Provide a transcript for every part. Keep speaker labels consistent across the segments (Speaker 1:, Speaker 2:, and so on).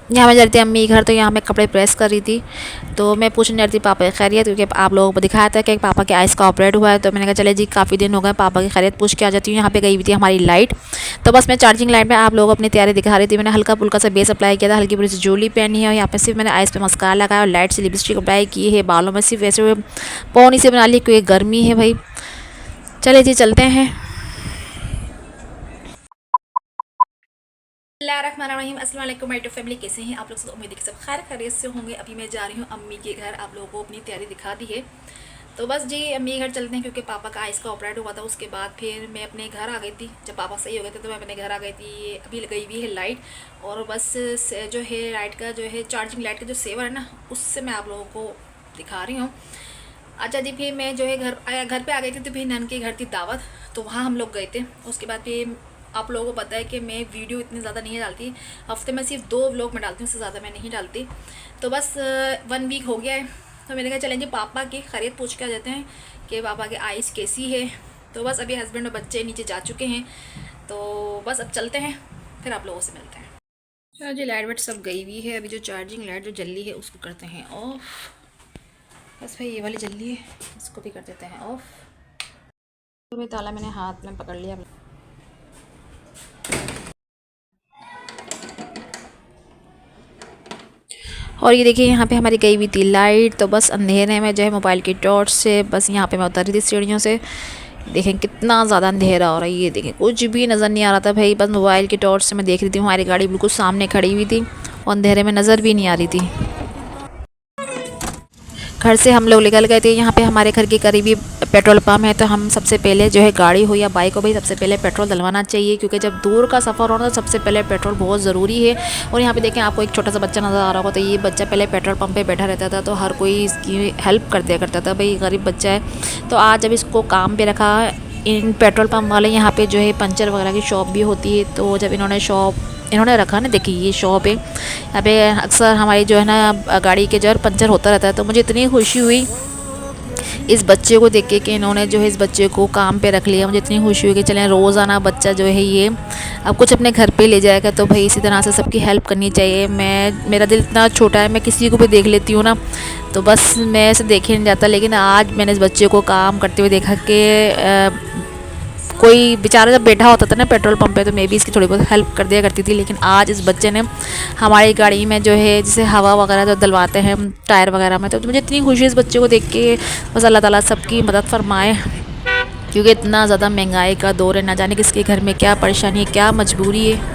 Speaker 1: यहाँ मैं जा रही थी अम्मी घर, तो यहाँ मैं कपड़े प्रेस कर रही थी। तो मैं पूछने जा रही थी पापा की खैरियत, क्योंकि आप लोगों को दिखाया था कि पापा के आइस का ऑपरेट हुआ है। तो मैंने कहा चले जी काफ़ी दिन हो गए, पापा की खैरियत पूछ के आ जाती हूँ। यहाँ पे गई हुई थी हमारी लाइट, तो बस मैं चार्जिंग लाइट में आप लोगों को अपनी तैयारी दिखा रही थी। मैंने हल्का फुल्का सा बेस अप्लाई किया था, हल्की पूरी सी ज्वेलरी पहनी है, और यहाँ पे सिर्फ मैंने आइस पे मस्कारा लगाया और लाइट से लिपस्टिक अप्लाई की है। बालों में सिर्फ वैसे पौनी से बना ली क्योंकि गर्मी है भाई। चले जी चलते हैं। बिस्मिल्लाहिर्रहमानिर्रहीम, अस्सलाम वालेकुम माय फैमिली, कैसे हैं आप लोग? सब उम्मीद है कि सब खैर खैरियत से होंगे। अभी मैं जा रही हूँ अम्मी के घर, आप लोगों को अपनी तैयारी दिखा दी है। तो बस जी अम्मी के घर चलते हैं, क्योंकि पापा का आइस का ऑपरेट हुआ था। उसके बाद फिर मैं अपने घर आ गई थी, जब पापा सही हो गए थे तो मैं अपने घर आ गई थी। अभी गई हुई है लाइट, और बस जो है लाइट का जो है चार्जिंग लाइट का जो सेवर है ना, उससे मैं आप लोगों को दिखा रही हूँ। अच्छा जी, फिर मैं जो है घर पे आ गई थी, तो फिर नन के घर थी दावत, तो वहाँ हम लोग गए थे। उसके बाद फिर आप लोगों को पता है कि मैं वीडियो इतनी ज़्यादा नहीं डालती, हफ्ते में सिर्फ 2 व्लॉग में डालती हूँ, उससे ज़्यादा मैं नहीं डालती। तो बस 1 वीक हो गया है, तो मैंने कहा चलेंगे पापा की खैरियत पूछ के आ जाते हैं कि पापा की आइस कैसी है। तो बस अभी हस्बैंड और बच्चे नीचे जा चुके हैं, तो बस अब चलते हैं, फिर आप लोगों से मिलते हैं। चलो जी, लाइट वाइट सब गई हुई है। अभी जो चार्जिंग लाइट जो जल्दी है उसको करते हैं ऑफ। बस भाई ये वाली जल्दी है, इसको भी कर देते हैं ऑफ। तो भाई ताला मैंने हाथ में पकड़ लिया। और ये देखिए यहाँ पे हमारी गई हुई थी लाइट, तो बस अंधेरे में जो है मोबाइल की टॉर्च से बस यहाँ पे मैं उतर रही थी सीढ़ियों से। देखें कितना ज़्यादा अंधेरा हो रहा है, ये देखें कुछ भी नज़र नहीं आ रहा था भाई। बस मोबाइल की टॉर्च से मैं देख रही थी, हमारी गाड़ी बिल्कुल सामने खड़ी हुई थी और अंधेरे में नज़र भी नहीं आ रही थी। घर से हम लोग निकल गए थे। यहाँ पे हमारे घर के करीबी पेट्रोल पंप है, तो हम सबसे पहले जो है गाड़ी हो या बाइक हो भाई, सबसे पहले पेट्रोल डलवाना चाहिए, क्योंकि जब दूर का सफ़र हो ना तो सबसे पहले पेट्रोल बहुत ज़रूरी है। और यहाँ पे देखें आपको एक छोटा सा बच्चा नज़र आ रहा होगा, तो ये बच्चा पहले पेट्रोल पंप पे बैठा रहता था, तो हर कोई इसकी हेल्प कर दिया करता था भाई, गरीब बच्चा है। तो आज जब इसको काम पर रखा, इन पेट्रोल पम्प वाले यहाँ पे जो है पंचर वगैरह की शॉप भी होती है, तो जब इन्होंने रखा ना, देखिए ये शॉप है, यहाँ पे अक्सर हमारी जो है ना गाड़ी के जो है पंचर होता रहता है। तो मुझे इतनी खुशी हुई इस बच्चे को देख के कि इन्होंने जो है इस बच्चे को काम पे रख लिया। मुझे इतनी खुशी हुई कि चलें रोज़ाना बच्चा जो है ये अब कुछ अपने घर पे ले जाएगा, तो भाई इसी तरह से सबकी हेल्प करनी चाहिए। मेरा दिल इतना छोटा है, मैं किसी को भी देख लेती हूँ ना, तो बस मैं ऐसे देखे नहीं जाता, लेकिन आज मैंने इस बच्चे को काम करते हुए देखा कि कोई बेचारा जब बैठा होता था ना पेट्रोल पंप पे, तो मैं भी इसकी थोड़ी बहुत हेल्प कर दिया करती थी। लेकिन आज इस बच्चे ने हमारी गाड़ी में जो है जैसे हवा वगैरह जो डलवाते हैं टायर वगैरह में, तो मुझे इतनी खुशी है इस बच्चे को देख के। बस अल्लाह ताला सबकी मदद फरमाए, क्योंकि इतना ज़्यादा महंगाई का दौर है, ना जाने किसके घर में क्या परेशानी है, क्या मजबूरी है।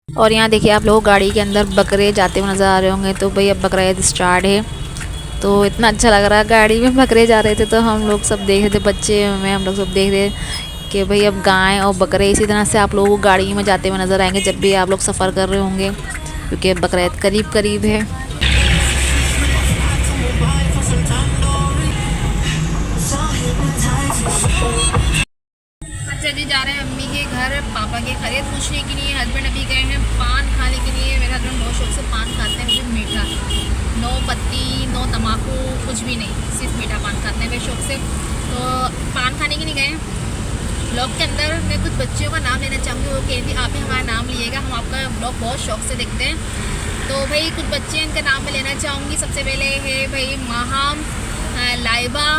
Speaker 1: और यहाँ देखिए आप लोग गाड़ी के अंदर बकरे जाते हुए नज़र आ रहे होंगे, तो भाई अब बकरा ईद स्टार्ट है, तो इतना अच्छा लग रहा है। गाड़ी में बकरे जा रहे थे, तो हम लोग सब देख रहे थे, बच्चे में हम लोग सब देख रहे कि भाई अब गाय और बकरे इसी तरह से आप लोगों को गाड़ी में जाते हुए नज़र आएंगे जब भी आप लोग सफ़र कर रहे होंगे, क्योंकि बकरा ईद करीब करीब है। अच्छा जी, जा रहे हैं अम्मी के घर पापा के खरीद पूछने के लिए। हस्बैंड अभी गए हैं पान खाने के लिए। मेरे हस्बैंड बहुत शौक से पान खाते हैं, वो मीठा, नो पत्ती नो तम्बाकू कुछ भी नहीं, सिर्फ मीठा पान खाते हैं वे शौक से। तो पान खाने के लिए गए। ब्लॉग के अंदर मैं कुछ बच्चियों का नाम लेना चाहूँगी, वो कहती आप ही हमारा नाम लिएगा, हम आपका ब्लॉग बहुत शौक से देखते हैं। तो भाई कुछ बच्चे इनका नाम मैं लेना चाहूँगी। सबसे पहले है भाई माहम, लाइबा,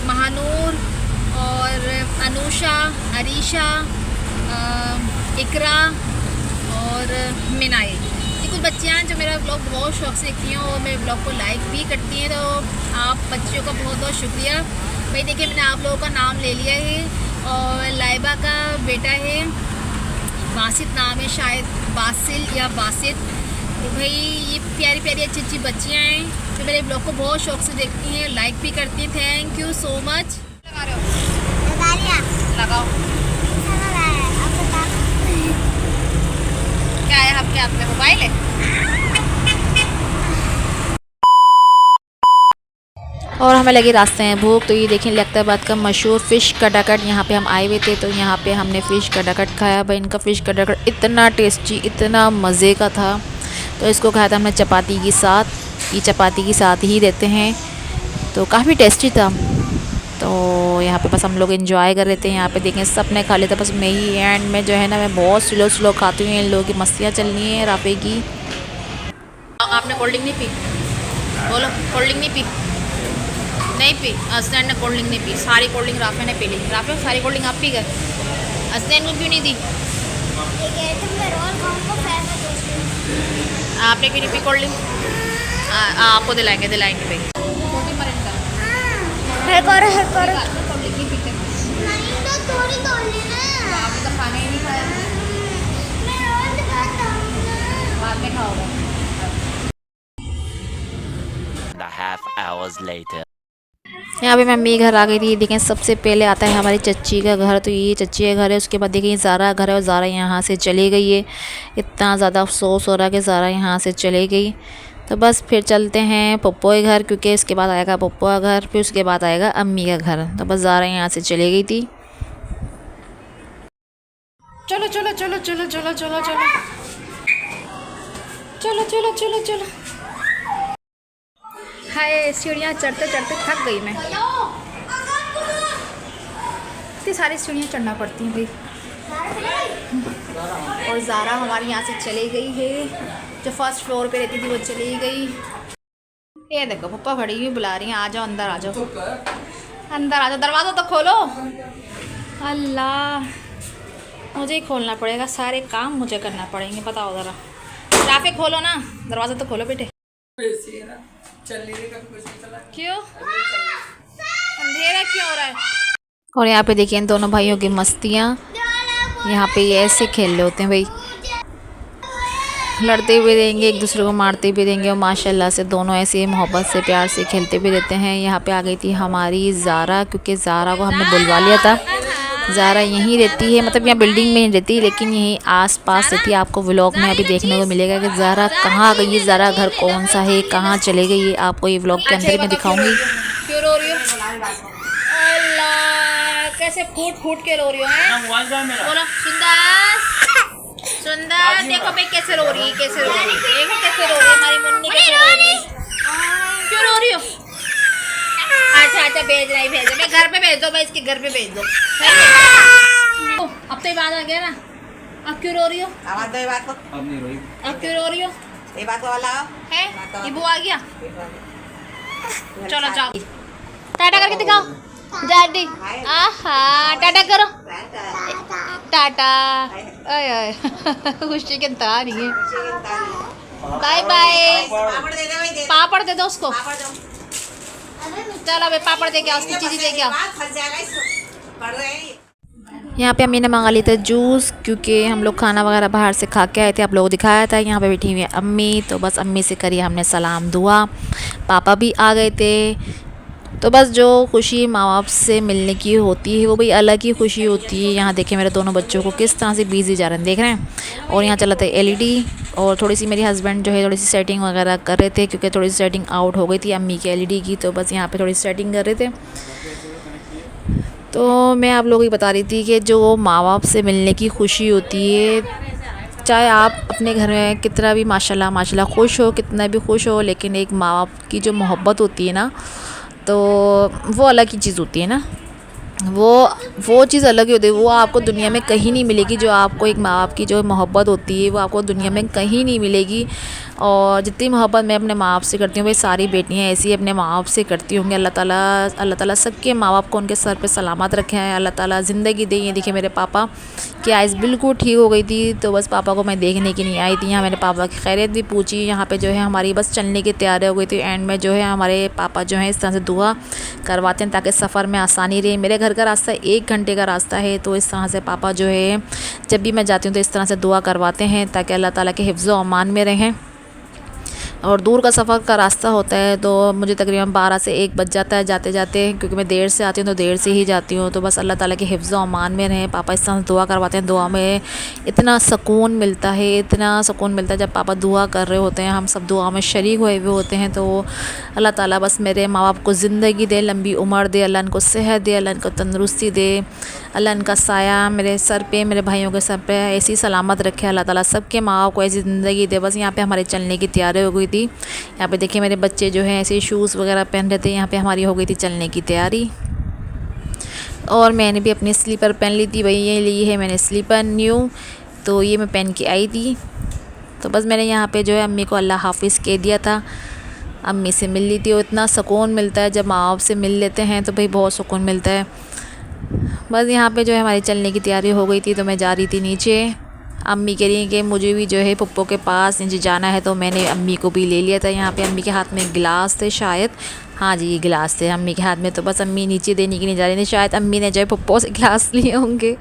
Speaker 1: महानूर और अनुषा, अरीशा, इकरा और मिनाई। ये कुछ बच्चियाँ हैं जो मेरा ब्लॉग बहुत शौक से देखती हैं और मेरे ब्लॉग को लाइक भी करती हैं, तो आप बच्चियों का बहुत बहुत शुक्रिया। भाई देखिए मैंने आप लोगों का नाम ले लिया है, और लाइबा का बेटा है बासित, नाम है शायद बासिल या बासित। तो भाई ये प्यारी प्यारी अच्छी अच्छी बच्चियाँ हैं जो मेरे ब्लॉग को बहुत शौक से देखती हैं, लाइक भी करती हैं। Thank you so much. लगा रहे हो? लगाओ। क्या है आपके हाथ में, मोबाइल है? और हमें लगी रास्ते में भूख, तो ये देखें लखताबाद का मशहूर फ़िश कटाकट, यहाँ पे हम आए हुए थे, तो यहाँ पे हमने फ़िश कटाकट खाया। भाई इनका फ़िश कटाकट इतना टेस्टी, इतना मज़े का था, तो इसको खाया था हमने चपाती के साथ। ये चपाती के साथ ही देते हैं, तो काफ़ी टेस्टी था। तो यहाँ पे बस हम लोग एंजॉय कर रहे थे। यहाँ पे देखें सब ने खा लिया था, बस मैं ही एंड में जो है ना मैं बहुत स्लो स्लो खाती हूँ। इन लोगों की मस्तियाँ चल रही हैं राफे की। आपने कोल्ड ड्रिंक नहीं पी? बोलो, कोल्ड ड्रिंक नहीं पी? नहीं पी। असनैन ने कोल्ड ड्रिंक नहीं पी, सारी कोल्ड ड्रिंक राफे ने पी ली। राफे सारी कोल्ड ड्रिंक आप पी गए, असनैन को क्यों नहीं दी? आपने क्यों नहीं पी कोल्ड ड्रिंक? आपको दिलाएंगे भाई।
Speaker 2: है करो
Speaker 1: कोल्ड ड्रिंक नहीं पीते।
Speaker 2: नहीं तो थोड़ी तोड़ लेना।
Speaker 1: आपने तो खाना ही नहीं खाया,
Speaker 2: मैं रोज खाता हूँ ना।
Speaker 1: बाद में खाओगे।
Speaker 3: Half hours later.
Speaker 1: यहाँ पे मम्मी घर आ गई थी। देखें सबसे पहले आता है हमारी चच्ची का घर, तो ये चच्ची का घर है। उसके बाद देखें ज़ारा घर है और ज़ारा यहाँ से चली गई है। इतना ज़्यादा अफसोस हो रहा है कि ज़ारा यहाँ से चली गई। तो बस फिर चलते हैं पप्पो के घर, क्योंकि इसके बाद आएगा पप्पो का घर, फिर उसके बाद आएगा अम्मी का घर। तो बस ज़ारा यहाँ से चली गई थी। चलो चलो चलो चलो चलो चलो चलो चलो चलो चलो चलो। हाय, सीढ़ियाँ चढ़ते चढ़ते थक गई मैं। इतनी सारी सीढ़ियाँ चढ़ना पड़ती हैं भाई। और ज़ारा हमारी यहाँ से चली गई है, जो फर्स्ट फ्लोर पे रहती थी वो चली गई। ये देखो पप्पा खड़ी हुई बुला रही हैं, आ जाओ अंदर, आ जाओ अंदर, आ जाओ, दरवाज़ा तो खोलो। अल्लाह, मुझे ही खोलना पड़ेगा, सारे काम मुझे करना पड़ेंगे। बताओ ज़रा, राफे खोलो ना, दरवाज़ा तो खोलो बेटे। क्यों अंधेरा क्यों हो रहा है? और यहाँ पे देखिए इन दोनों भाइयों की मस्तियाँ। यहाँ पे ये ऐसे खेल रहे होते हैं भाई, लड़ते हुए रहेंगे, एक दूसरे को मारते भी रहेंगे, और माशाल्लाह से दोनों ऐसे मोहब्बत से प्यार से खेलते भी रहते हैं। यहाँ पे आ गई थी हमारी ज़ारा, क्योंकि ज़ारा को हमने बुलवा लिया था। ज़ारा यहीं रहती है, मतलब यहाँ बिल्डिंग में ही रहती है, लेकिन यहीं आस-पास रहती है। आपको व्लॉग में अभी देखने को मिलेगा कि ज़ारा कहाँ गई है, ज़ारा घर कौन सा है, कहाँ चले गई है, आपको ये व्लॉग के अंदर मैं दिखाऊंगी। क्यों रो रही हो? अल्लाह, कैसे फूट फूट के रो रही हो? बोलो सुंदर, देखो भाई कैसे रो रही है, कैसे रो रही है, देखो कैसे रो रही है हमारी मुन्नी, कैसे रो रही है। क्यों रो रही हो? अच्छा भेज रही, भेज मैं घर पे भेज दो भाई, इसके घर पे भेज दो। अब तो ये बात आ गया ना, अब क्यों रो रही हो?
Speaker 4: आवाज दो ये बात को।
Speaker 3: अब नहीं रोई।
Speaker 1: अब क्यों रो रही हो?
Speaker 4: ये बात को वाला
Speaker 1: है ये वो आ गया। चलो जाओ, टाटा करके दिखाओ डैडी। आहा, टाटा करो, टाटा। आय खुशी के तार नहीं है। Bye bye.
Speaker 4: पापड़ दे दे भाई, दे
Speaker 1: पापड़ दे दो उसको।
Speaker 4: पापड़ दो।
Speaker 1: चलो भाई पापड़ दे के आओ, उसकी चीज़ी दे के आओ।
Speaker 4: बात फंस जाएगा इसको। पढ़ रहे हैं।
Speaker 1: यहाँ पे अम्मी ने मंगा ली था जूस, क्योंकि हम लोग खाना वगैरह बाहर से खा के आए थे। आप लोगों को दिखाया था। यहाँ पे बैठी हुई है अम्मी, तो बस अम्मी से करी हमने सलाम दुआ। पापा भी आ गए थे। तो बस जो खुशी माँ बाप से मिलने की होती है वो भी अलग ही खुशी होती है। यहाँ देखें मेरे दोनों बच्चों को किस तरह से बिजी जा रहे हैं, देख रहे हैं। और यहाँ चला था एलईडी, और थोड़ी सी मेरे हस्बैंड जो है थोड़ी सी सेटिंग वगैरह कर रहे थे, क्योंकि थोड़ी सी सेटिंग आउट हो गई थी अम्मी की एलईडी की। तो बस यहाँ पे थोड़ी सेटिंग कर रहे थे। तो मैं आप लोगों को बता रही थी कि जो माँ बाप से मिलने की खुशी होती है, चाहे आप अपने घर में कितना भी माशाल्लाह खुश हो, कितना भी खुश हो, लेकिन एक माँ बाप की जो मोहब्बत होती है ना, तो वो अलग ही चीज़ होती है ना। वो चीज़ अलग ही होती है। वो आपको दुनिया में कहीं नहीं मिलेगी। जो आपको एक माँ बाप की जो मोहब्बत होती है वो आपको दुनिया में कहीं नहीं मिलेगी। और जितनी मोहब्बत मैं अपने माँ बाप से करती हूँ, भाई सारी बेटियाँ ऐसी अपने माँ बाप से करती होंगी। अल्लाह ताला सबके माँ बाप को उनके सर पे सलामत रखे हैं। अल्लाह ताला ज़िंदगी दे। ये देखिए मेरे पापा की आइज़ बिल्कुल ठीक हो गई थी, तो बस पापा को मैं देखने की नहीं आई थी। यहाँ मैंने पापा की खैरियत भी पूछी। यहाँ पे जो है हमारी बस चलने की तैयारी हो गई थी। एंड में जो है हमारे पापा जो है इस तरह से दुआ करवाते हैं ताकि सफ़र में आसानी रहे। मेरे घर का रास्ता 1 घंटे का रास्ता है, तो इस तरह से पापा जो है जब भी मैं जाती हूँ तो इस तरह से दुआ करवाते हैं ताकि अल्लाह ताला के हिफ्ज़ व अमान में रहें। और दूर का सफ़र का रास्ता होता है, तो मुझे तकरीबन 12 से 1 बज जाता है जाते जाते, क्योंकि मैं देर से आती हूँ तो देर से ही जाती हूँ। तो बस अल्लाह ताला के हिफ्ज़ व अमान में रहें। पापा इस तरह से दुआ करवाते हैं। दुआ में इतना सुकून मिलता है, इतना सुकून मिलता है जब पापा दुआ कर रहे होते हैं, हम सब दुआ में शरीक हुए हुए होते हैं। तो अल्लाह ताला बस मेरे माँ बाप को ज़िंदगी दे, लंबी उम्र दे, अल्लाह इनको सेहत दे, अल्लाह इनको तंदुरुस्ती दे, अल्लाह इनका साया मेरे सर पे, मेरे भाइयों के सर पे ऐसी सलामत रखे। अल्लाह ताला सबके माँ बाप को ऐसी ज़िंदगी दे। बस यहाँ पे हमारे चलने की तैयारी हो गई थी। यहाँ पे देखिए मेरे बच्चे जो हैं ऐसे शूज़ वगैरह पहन रहे थे। यहाँ पे हमारी हो गई थी चलने की तैयारी। और मैंने भी अपनी स्लीपर पहन ली थी, भाई ये ली है मैंने स्लीपर न्यू, तो ये मैं पहन के आई थी। तो बस मैंने यहाँ पे जो है अम्मी को अल्लाह हाफिज़ कह दिया था, अम्मी से मिल ली थी। और इतना सुकून मिलता है जब माँ बाप से मिल लेते हैं, तो भाई बहुत सुकून मिलता है। बस यहाँ पे जो है हमारी चलने की तैयारी हो गई थी, तो मैं जा रही थी नीचे। अम्मी कह रही हैं कि मुझे भी जो है पप्पो के पास नीचे जाना है, तो मैंने अम्मी को भी ले लिया था। यहाँ पे अम्मी के हाथ में गिलास थे शायद, हाँ जी ये गिलास थे अम्मी के हाथ में। तो बस अम्मी नीचे देने के लिए जा रही थी, शायद अम्मी ने जो है पप्पो से गिलास लिए होंगे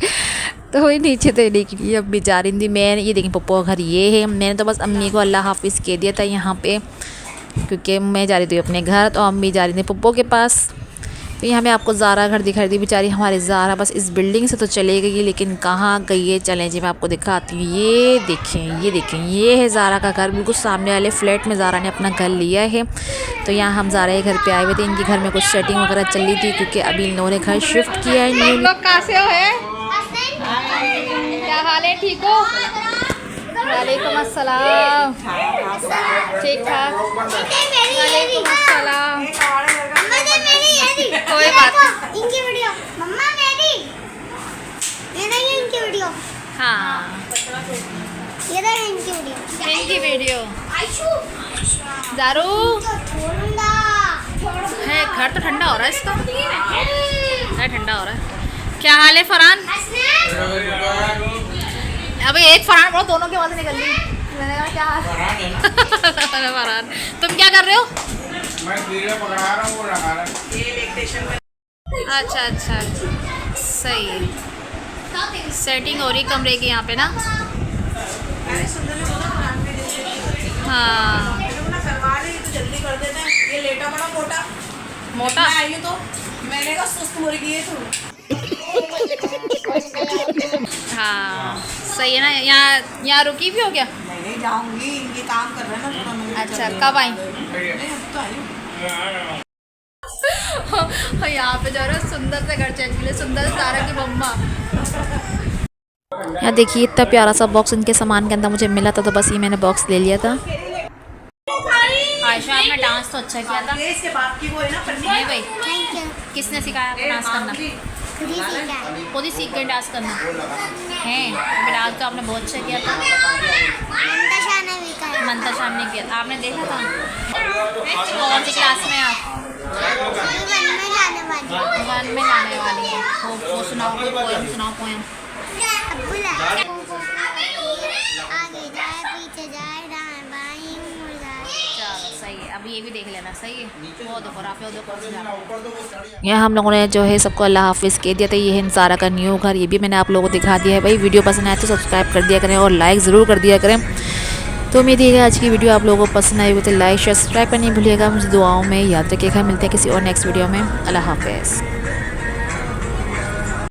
Speaker 1: तो वही नीचे देने के लिए अम्मी जा रही थी। मैं ये देखिए पप्पो का घर ये है। मैंने तो बस अम्मी को अल्लाह हाफिज़ कह दिया था यहाँ पे, क्योंकि मैं जा रही थी अपने घर, तो अम्मी जा रही थी पप्पो के पास। तो यहाँ पे आपको ज़ारा घर दिखाई दी, बेचारी हमारी ज़ारा बस इस बिल्डिंग से तो चले गई, लेकिन कहाँ गई है चलें जी मैं आपको दिखाती हूँ। ये देखें ये है ज़ारा का घर, बिल्कुल सामने वाले फ्लैट में ज़ारा ने अपना घर लिया है। तो यहाँ हम ज़ारा के घर पे आए हुए थे, इनके घर में कुछ सेटिंग वगैरह चल रही थी, क्योंकि अभी इन लोगों ने घर शिफ्ट किया है न्यू।
Speaker 5: लोग कहाँ से हो है? क्या हाल है, ठीक हो? वालेकुम अस्सलाम। ठीक ठाक। वालेकुम अस्सलाम। कोई बात नहीं।
Speaker 2: इनकी वीडियो मम्मा मेरी, ये देखिए इनकी वीडियो,
Speaker 5: हाँ
Speaker 2: ये देखिए इनकी वीडियो।
Speaker 5: इनकी वीडियो। दारू
Speaker 2: ठंडा
Speaker 5: है, घर तो ठंडा हो रहा है इसका, है ठंडा हो रहा है। क्या हाल है फरहान? अबे एक फरहान बोलो, दोनों की आवाज़ निकल रही। मैंने कहा क्या हाल फरहान, तुम क्या कर रहे हो?
Speaker 6: मैं कीड़े पकड़ा रहा हूँ, वो लगा रहा हूँ।
Speaker 5: अच्छा अच्छा सही है। सेटिंग हो रही कमरे की यहाँ पे ना। हाँ
Speaker 4: करवा रही तो जल्दी कर देते हैं। ये लेटा बड़ा मोटा
Speaker 5: मोटा
Speaker 4: मैं आई हूँ, तो मैंने कहा सुस्त मुर्गी है तू।
Speaker 5: हाँ सही है ना। यहाँ रुकी भी हो क्या?
Speaker 4: नहीं जाऊंगी, इनके काम कर रहे हैं ना।
Speaker 5: अच्छा कब आई?
Speaker 4: नहीं अब तो आई हूँ।
Speaker 5: यहाँ पे जा रहा है सुंदर से घर चेंज के लिए, सुंदर ज़ारा की मम्मा।
Speaker 1: यहाँ देखिए इतना प्यारा सा बॉक्स इनके सामान के अंदर मुझे मिला था, तो बस ये मैंने बॉक्स ले लिया था।
Speaker 5: आयशा आपने डांस तो अच्छा किया था।
Speaker 4: ये इसके बाप की वो है ना पन्नी।
Speaker 5: नहीं भाई,
Speaker 2: थैंक यू।
Speaker 5: किसने सिखाया आपको डांस करना?
Speaker 2: खुद ही सीखा है।
Speaker 5: खुद ही सीख गए डांस करना है। अभी डांस तो आपने बहुत अच्छा किया था।
Speaker 2: मंतशा ने भी कहा।
Speaker 5: मंतशा ने किया, आपने देखा था? कौन सी क्लास में आप?
Speaker 2: अभी वन में जाने वाली हूँ।
Speaker 5: वन में जाने वाली है। वो सुनाओ, कोई पोएम सुनाओ, पोएम।
Speaker 2: अब बुला। आगे जाए पीछे जाए दाएं बाएं मुड़ जाए।
Speaker 5: चलो सही है, अभी ये भी देख लेना। सही है, वो देखो राफे, वो देखो।
Speaker 1: यहाँ हम लोगों ने जो है सबको अल्लाह हाफिज़ कह दिया था। ये है ज़ारा का न्यू घर, ये भी मैंने आप लोगों को दिखा दिया है। भाई वीडियो पसंद आए तो सब्सक्राइब कर दिया करें और लाइक ज़रूर कर दिया करें। तो उम्मीद है आज की वीडियो आप लोगों को पसंद आई हो तो लाइक शेयर सब्सक्राइब करनी भूलिएगा। मुझे दुआओं में याद रखिएगा। मिलते हैं किसी और नेक्स्ट वीडियो में। अल्लाह हाफिज़।